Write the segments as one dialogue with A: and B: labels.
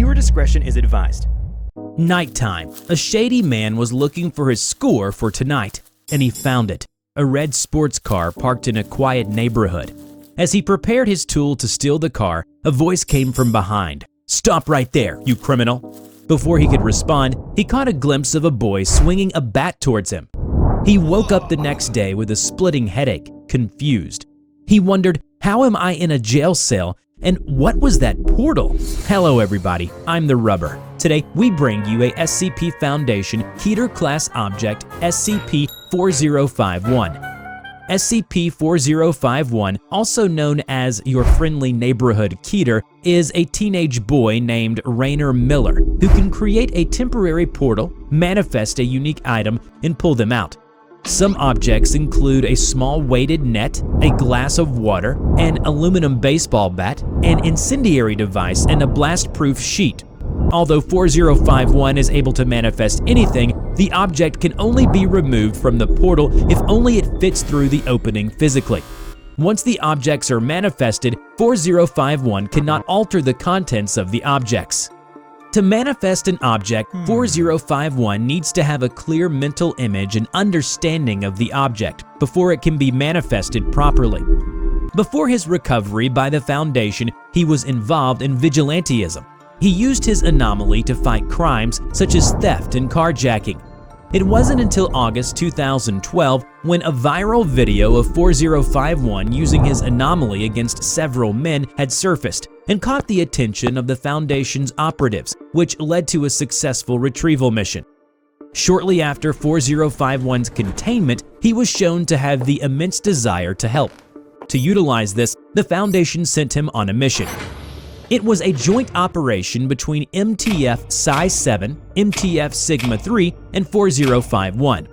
A: Viewer discretion is advised.
B: Nighttime. A shady man was looking for his score for tonight, and he found it. A red sports car parked in a quiet neighborhood. As he prepared his tool to steal the car, a voice came from behind. "Stop right there, you criminal!" Before he could respond, he caught a glimpse of a boy swinging a bat towards him. He woke up the next day with a splitting headache, confused. He wondered, how am I in a jail cell, and what was that portal? Hello everybody, I'm TheRubber. Today we bring you a SCP Foundation Keter class object, SCP-4051. SCP-4051, also known as Your Friendly Neighborhood Keter, is a teenage boy named Rainer Miller who can create a temporary portal, manifest a unique item, and pull them out. Some objects include a small weighted net, a glass of water, an aluminum baseball bat, an incendiary device, and a blast-proof sheet. Although 4051 is able to manifest anything, the object can only be removed from the portal if only it fits through the opening physically. Once the objects are manifested, 4051 cannot alter the contents of the objects. To manifest an object, 4051 needs to have a clear mental image and understanding of the object before it can be manifested properly. Before his recovery by the Foundation, he was involved in vigilantism. He used his anomaly to fight crimes such as theft and carjacking. It wasn't until August 2012 when a viral video of 4051 using his anomaly against several men had surfaced and caught the attention of the Foundation's operatives, which led to a successful retrieval mission. Shortly after 4051's containment, he was shown to have the immense desire to help. To utilize this, the Foundation sent him on a mission. It was a joint operation between MTF Psi-7, MTF Sigma-3, and 4051.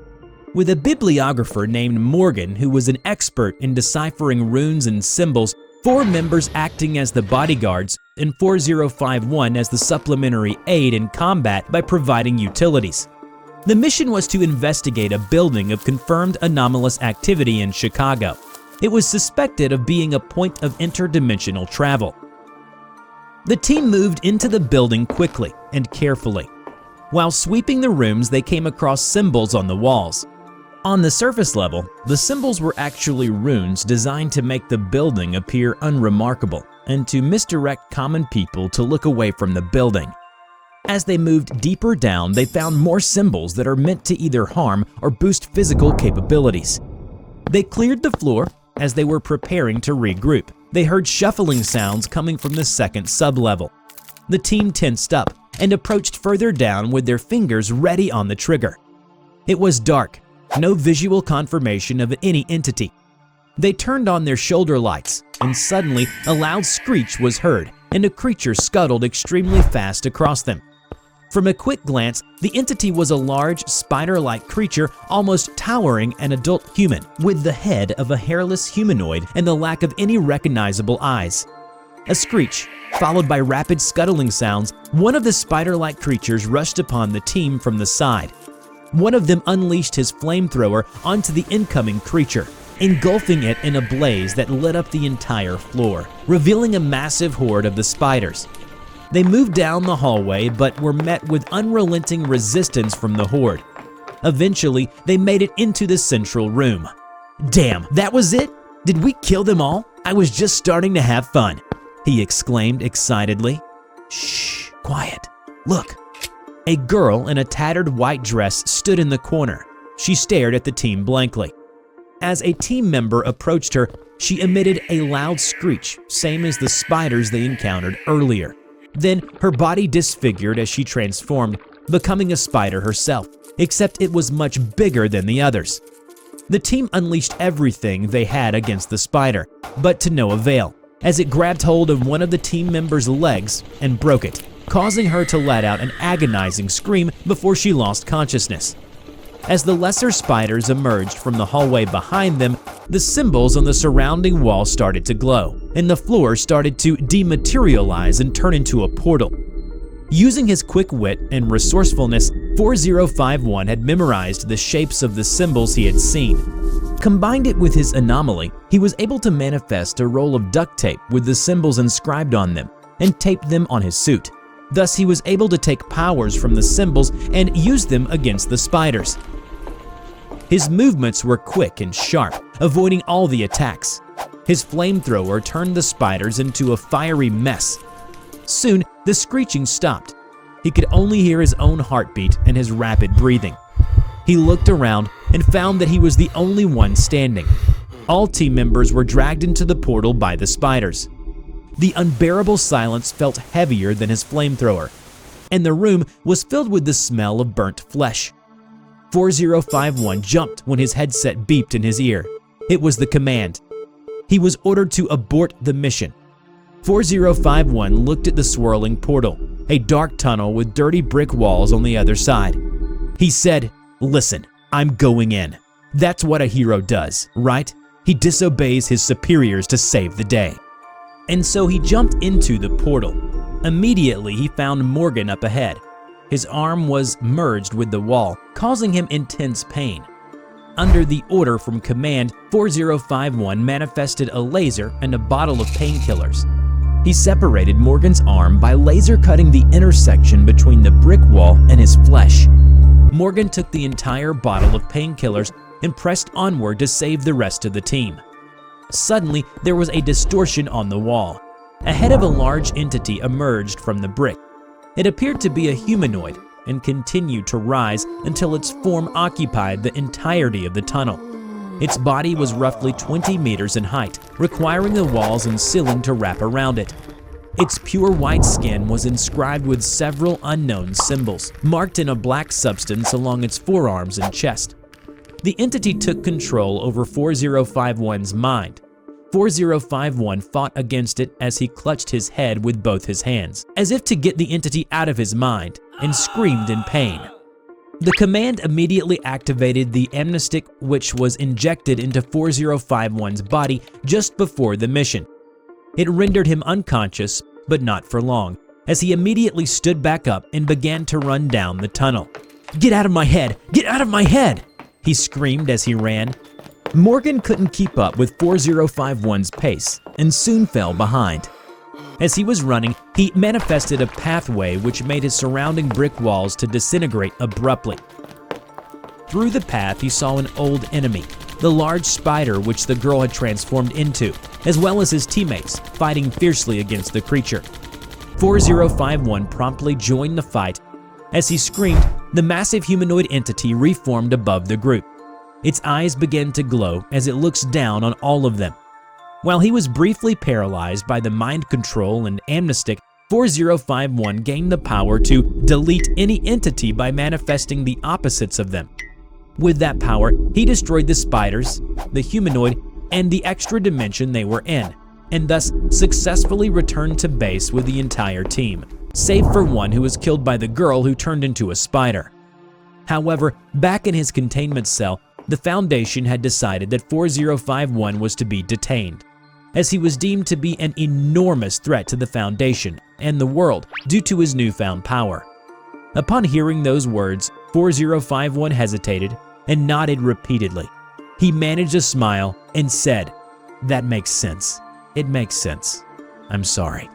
B: With a bibliographer named Morgan who was an expert in deciphering runes and symbols, 4 members acting as the bodyguards, and 4051 as the supplementary aid in combat by providing utilities. The mission was to investigate a building of confirmed anomalous activity in Chicago. It was suspected of being a point of interdimensional travel. The team moved into the building quickly and carefully. While sweeping the rooms, they came across symbols on the walls. On the surface level, the symbols were actually runes designed to make the building appear unremarkable and to misdirect common people to look away from the building. As they moved deeper down, they found more symbols that are meant to either harm or boost physical capabilities. They cleared the floor. As they were preparing to regroup, they heard shuffling sounds coming from the second sublevel. The team tensed up and approached further down with their fingers ready on the trigger. It was dark, no visual confirmation of any entity. They turned on their shoulder lights, and suddenly a loud screech was heard, and a creature scuttled extremely fast across them. From a quick glance, the entity was a large, spider-like creature almost towering an adult human, with the head of a hairless humanoid and the lack of any recognizable eyes. A screech, followed by rapid scuttling sounds, one of the spider-like creatures rushed upon the team from the side. One of them unleashed his flamethrower onto the incoming creature, engulfing it in a blaze that lit up the entire floor, revealing a massive horde of the spiders. They moved down the hallway but were met with unrelenting resistance from the horde. Eventually, they made it into the central room. "Damn, that was it? Did we kill them all? I was just starting to have fun," he exclaimed excitedly. "Shh, quiet. Look." A girl in a tattered white dress stood in the corner. She stared at the team blankly. As a team member approached her, she emitted a loud screech, same as the spiders they encountered earlier. Then her body disfigured as she transformed, becoming a spider herself, except it was much bigger than the others. The team unleashed everything they had against the spider, but to no avail, as it grabbed hold of one of the team members' legs and broke it, causing her to let out an agonizing scream before she lost consciousness. As the lesser spiders emerged from the hallway behind them, the symbols on the surrounding wall started to glow, and the floor started to dematerialize and turn into a portal. Using his quick wit and resourcefulness, 4051 had memorized the shapes of the symbols he had seen. Combined it with his anomaly, he was able to manifest a roll of duct tape with the symbols inscribed on them and taped them on his suit. Thus, he was able to take powers from the symbols and use them against the spiders. His movements were quick and sharp, avoiding all the attacks. His flamethrower turned the spiders into a fiery mess. Soon, the screeching stopped. He could only hear his own heartbeat and his rapid breathing. He looked around and found that he was the only one standing. All team members were dragged into the portal by the spiders. The unbearable silence felt heavier than his flamethrower, and the room was filled with the smell of burnt flesh. 4051 jumped when his headset beeped in his ear. It was the command. He was ordered to abort the mission. 4051 looked at the swirling portal, a dark tunnel with dirty brick walls on the other side. He said, "Listen, I'm going in." That's what a hero does, right? He disobeys his superiors to save the day. And so he jumped into the portal. Immediately, he found Morgan up ahead. His arm was merged with the wall, causing him intense pain. Under the order from command, 4051 manifested a laser and a bottle of painkillers. He separated Morgan's arm by laser cutting the intersection between the brick wall and his flesh. Morgan took the entire bottle of painkillers and pressed onward to save the rest of the team. Suddenly, there was a distortion on the wall. A head of a large entity emerged from the brick. It appeared to be a humanoid and continued to rise until its form occupied the entirety of the tunnel. Its body was roughly 20 meters in height, requiring the walls and ceiling to wrap around it. Its pure white skin was inscribed with several unknown symbols, marked in a black substance along its forearms and chest. The entity took control over 4051's mind. 4051 fought against it as he clutched his head with both his hands, as if to get the entity out of his mind, and screamed in pain. The command immediately activated the amnestic, which was injected into 4051's body just before the mission. It rendered him unconscious, but not for long, as he immediately stood back up and began to run down the tunnel. "Get out of my head! Get out of my head!" he screamed as he ran. Morgan couldn't keep up with 4051's pace and soon fell behind. As he was running, he manifested a pathway which made his surrounding brick walls to disintegrate abruptly. Through the path, he saw an old enemy, the large spider which the girl had transformed into, as well as his teammates, fighting fiercely against the creature. 4051 promptly joined the fight. As he screamed, the massive humanoid entity reformed above the group. Its eyes began to glow as it looks down on all of them. While he was briefly paralyzed by the mind control and amnestic, 4051 gained the power to delete any entity by manifesting the opposites of them. With that power, he destroyed the spiders, the humanoid, and the extra dimension they were in, and thus successfully returned to base with the entire team, save for one who was killed by the girl who turned into a spider. However, back in his containment cell, the Foundation had decided that 4051 was to be detained, as he was deemed to be an enormous threat to the Foundation and the world due to his newfound power. Upon hearing those words, 4051 hesitated and nodded repeatedly. He managed a smile and said, "That makes sense. It makes sense. I'm sorry."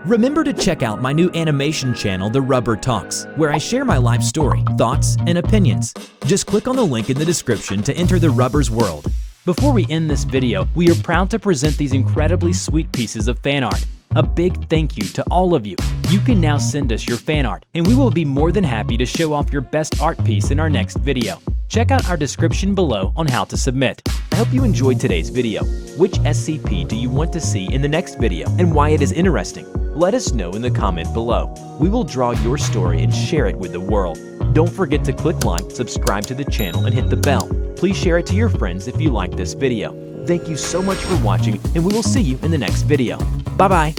B: Remember to check out my new animation channel, TheRubber Talks, where I share my life story, thoughts, and opinions. Just click on the link in the description to enter the Rubber's world. Before we end this video, we are proud to present these incredibly sweet pieces of fan art. A big thank you to all of you. You can now send us your fan art, and we will be more than happy to show off your best art piece in our next video. Check out our description below on how to submit. I hope you enjoyed today's video. Which SCP do you want to see in the next video and why it is interesting? Let us know in the comment below. We will draw your story and share it with the world. Don't forget to click like, subscribe to the channel, and hit the bell. Please share it to your friends if you like this video. Thank you so much for watching, and we will see you in the next video. Bye-bye.